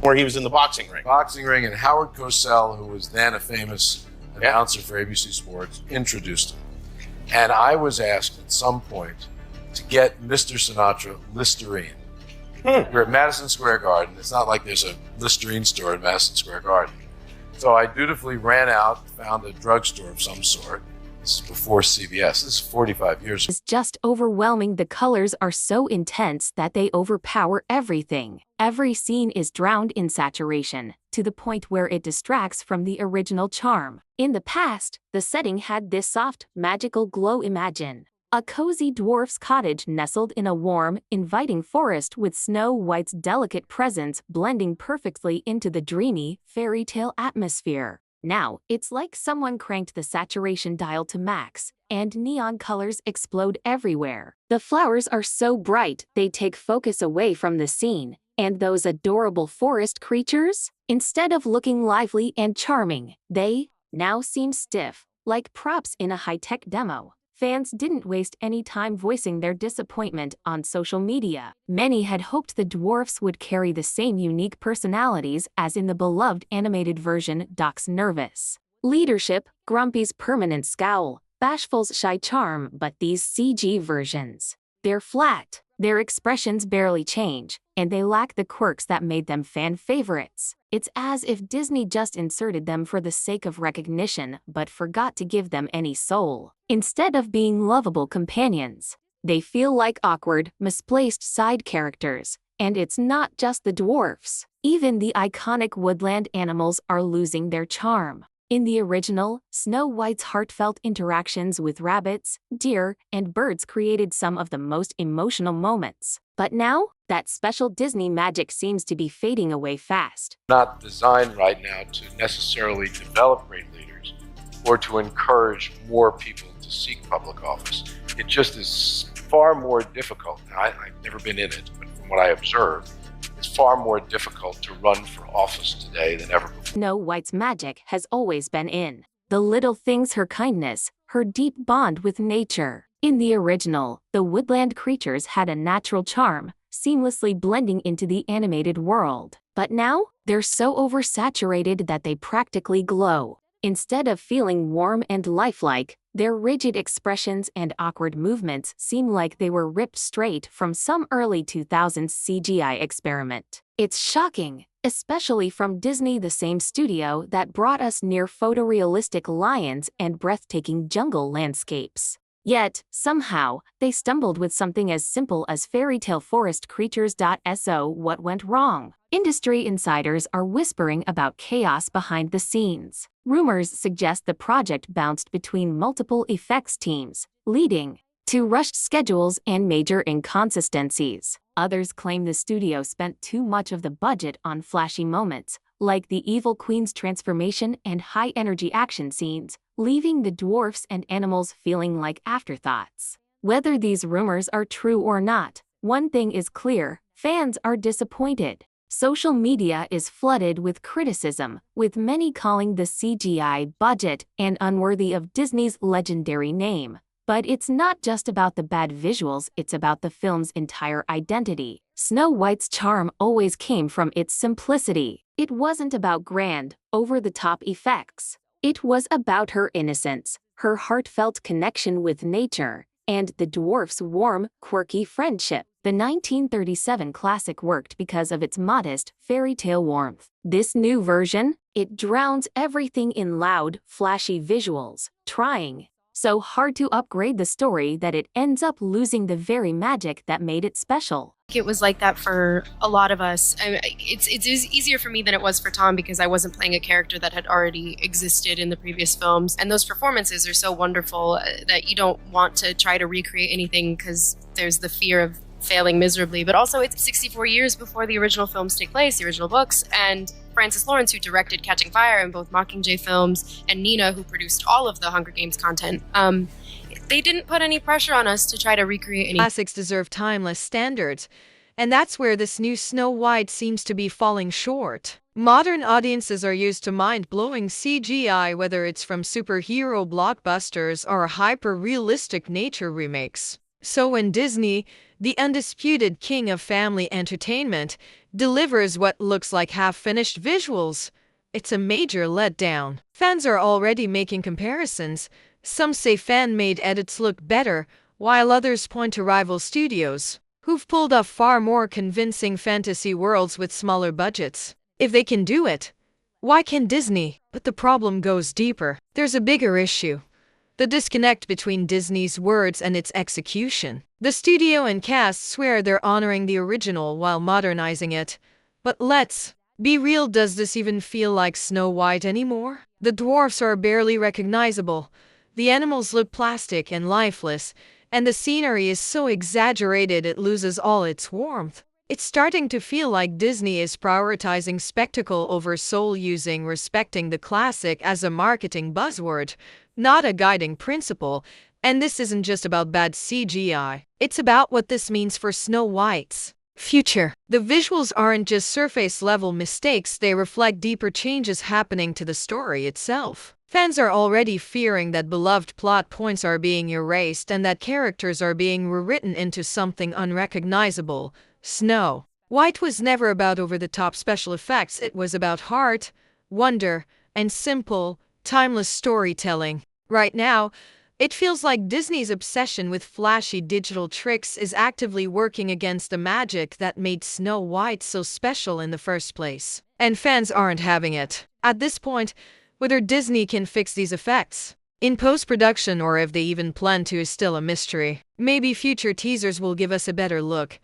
Where he was in the boxing ring. Boxing ring, and Howard Cosell, who was then a famous announcer for ABC Sports, introduced him. And I was asked at some point to get Mr. Sinatra Listerine. We're at Madison Square Garden. It's not like there's a Listerine store at Madison Square Garden. So I dutifully ran out, found a drugstore of some sort. This is before CBS. This is 45 years ago. It's just overwhelming. The colors are so intense that they overpower everything. Every scene is drowned in saturation, to the point where it distracts from the original charm. In the past, the setting had this soft, magical glow. Imagine a cozy dwarf's cottage nestled in a warm, inviting forest with Snow White's delicate presence blending perfectly into the dreamy, fairy tale atmosphere. Now, it's like someone cranked the saturation dial to max, and neon colors explode everywhere. The flowers are so bright, they take focus away from the scene. And those adorable forest creatures? Instead of looking lively and charming, they now seem stiff, like props in a high-tech demo. Fans didn't waste any time voicing their disappointment on social media. Many had hoped the dwarfs would carry the same unique personalities as in the beloved animated version. Doc's nervous leadership, Grumpy's permanent scowl, Bashful's shy charm, but these CG versions, they're flat. Their expressions barely change, and they lack the quirks that made them fan favorites. It's as if Disney just inserted them for the sake of recognition but forgot to give them any soul. Instead of being lovable companions, they feel like awkward, misplaced side characters. And it's not just the dwarfs. Even the iconic woodland animals are losing their charm. In the original, Snow White's heartfelt interactions with rabbits, deer, and birds created some of the most emotional moments. But now, that special Disney magic seems to be fading away fast. Not designed right now to necessarily develop great leaders or to encourage more people to seek public office. It just is far more difficult. Now, I've never been in it, but from what I observe, it's far more difficult to run for office today than ever before. Snow White's magic has always been in the little things, her kindness, her deep bond with nature. In the original, the woodland creatures had a natural charm, seamlessly blending into the animated world. But now, they're so oversaturated that they practically glow. Instead of feeling warm and lifelike, their rigid expressions and awkward movements seem like they were ripped straight from some early 2000s CGI experiment. It's shocking, especially from Disney, the same studio that brought us near photorealistic lions and breathtaking jungle landscapes. Yet, somehow, they stumbled with something as simple as fairy tale forest creatures. So what went wrong? Industry insiders are whispering about chaos behind the scenes. Rumors suggest the project bounced between multiple effects teams, leading to rushed schedules and major inconsistencies. Others claim the studio spent too much of the budget on flashy moments, like the Evil Queen's transformation and high-energy action scenes, leaving the dwarfs and animals feeling like afterthoughts. Whether these rumors are true or not, one thing is clear: fans are disappointed. Social media is flooded with criticism, with many calling the CGI budget and unworthy of Disney's legendary name. But it's not just about the bad visuals, it's about the film's entire identity. Snow White's charm always came from its simplicity. It wasn't about grand, over-the-top effects. It was about her innocence, her heartfelt connection with nature, and the dwarf's warm, quirky friendship. The 1937 classic worked because of its modest, fairy tale warmth. This new version, it drowns everything in loud, flashy visuals, trying so hard to upgrade the story that it ends up losing the very magic that made it special. It was like that for a lot of us. It's easier for me than it was for Tom because I wasn't playing a character that had already existed in the previous films. And those performances are so wonderful that you don't want to try to recreate anything because there's the fear of failing miserably. But also, it's 64 years before the original films take place, the original books, and Francis Lawrence, who directed Catching Fire and both Mockingjay films, and Nina, who produced all of the Hunger Games content, they didn't put any pressure on us to try to recreate any. Classics deserve timeless standards, and that's where this new Snow White seems to be falling short. Modern audiences are used to mind-blowing CGI, whether it's from superhero blockbusters or hyper-realistic nature remakes. So when Disney, the undisputed king of family entertainment, delivers what looks like half-finished visuals, it's a major letdown. Fans are already making comparisons. Some say fan-made edits look better, while others point to rival studios, who've pulled off far more convincing fantasy worlds with smaller budgets. If they can do it, why can't Disney? But the problem goes deeper. There's a bigger issue: the disconnect between Disney's words and its execution. The studio and cast swear they're honoring the original while modernizing it. But let's be real, does this even feel like Snow White anymore? The dwarfs are barely recognizable. The animals look plastic and lifeless, and the scenery is so exaggerated it loses all its warmth. It's starting to feel like Disney is prioritizing spectacle over soul, using respecting the classic as a marketing buzzword, not a guiding principle. And this isn't just about bad CGI. It's about what this means for Snow White's future. The visuals aren't just surface-level mistakes, they reflect deeper changes happening to the story itself. Fans are already fearing that beloved plot points are being erased and that characters are being rewritten into something unrecognizable. Snow White was never about over-the-top special effects. It was about heart, wonder, and simple, timeless storytelling. Right now, it feels like Disney's obsession with flashy digital tricks is actively working against the magic that made Snow White so special in the first place. And fans aren't having it. At this point, whether Disney can fix these effects in post-production or if they even plan to is still a mystery. Maybe future teasers will give us a better look.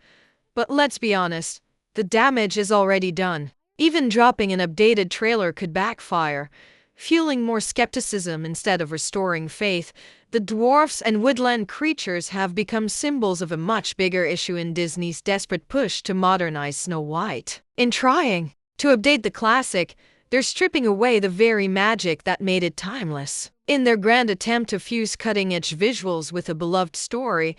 But let's be honest, the damage is already done. Even dropping an updated trailer could backfire, fueling more skepticism instead of restoring faith. The dwarfs and woodland creatures have become symbols of a much bigger issue in Disney's desperate push to modernize Snow White. In trying to update the classic, they're stripping away the very magic that made it timeless. In their grand attempt to fuse cutting-edge visuals with a beloved story,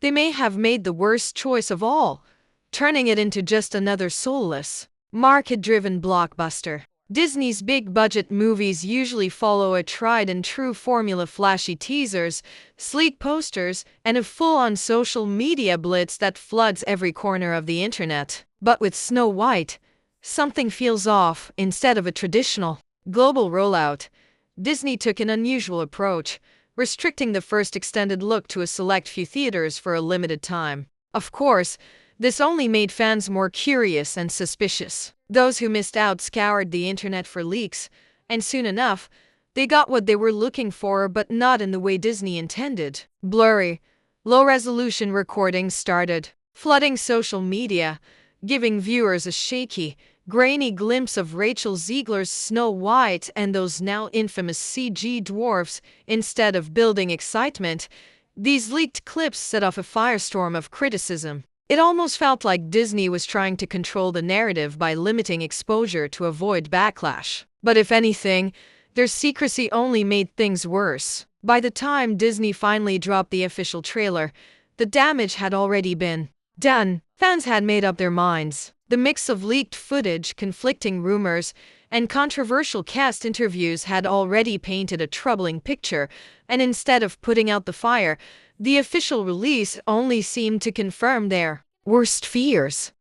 they may have made the worst choice of all, turning it into just another soulless, market-driven blockbuster. Disney's big-budget movies usually follow a tried-and-true formula: flashy teasers, sleek posters, and a full-on social media blitz that floods every corner of the internet. But with Snow White, something feels off. Instead of a traditional, global rollout, Disney took an unusual approach, restricting the first extended look to a select few theaters for a limited time. Of course, this only made fans more curious and suspicious. Those who missed out scoured the internet for leaks, and soon enough, they got what they were looking for, but not in the way Disney intended. Blurry, low-resolution recordings started flooding social media, giving viewers a shaky, grainy glimpse of Rachel Zegler's Snow White and those now infamous CG dwarfs. Instead of building excitement, these leaked clips set off a firestorm of criticism. It almost felt like Disney was trying to control the narrative by limiting exposure to avoid backlash. But if anything, their secrecy only made things worse. By the time Disney finally dropped the official trailer, the damage had already been done. Fans had made up their minds. The mix of leaked footage, conflicting rumors, and controversial cast interviews had already painted a troubling picture, and instead of putting out the fire, the official release only seemed to confirm their worst fears.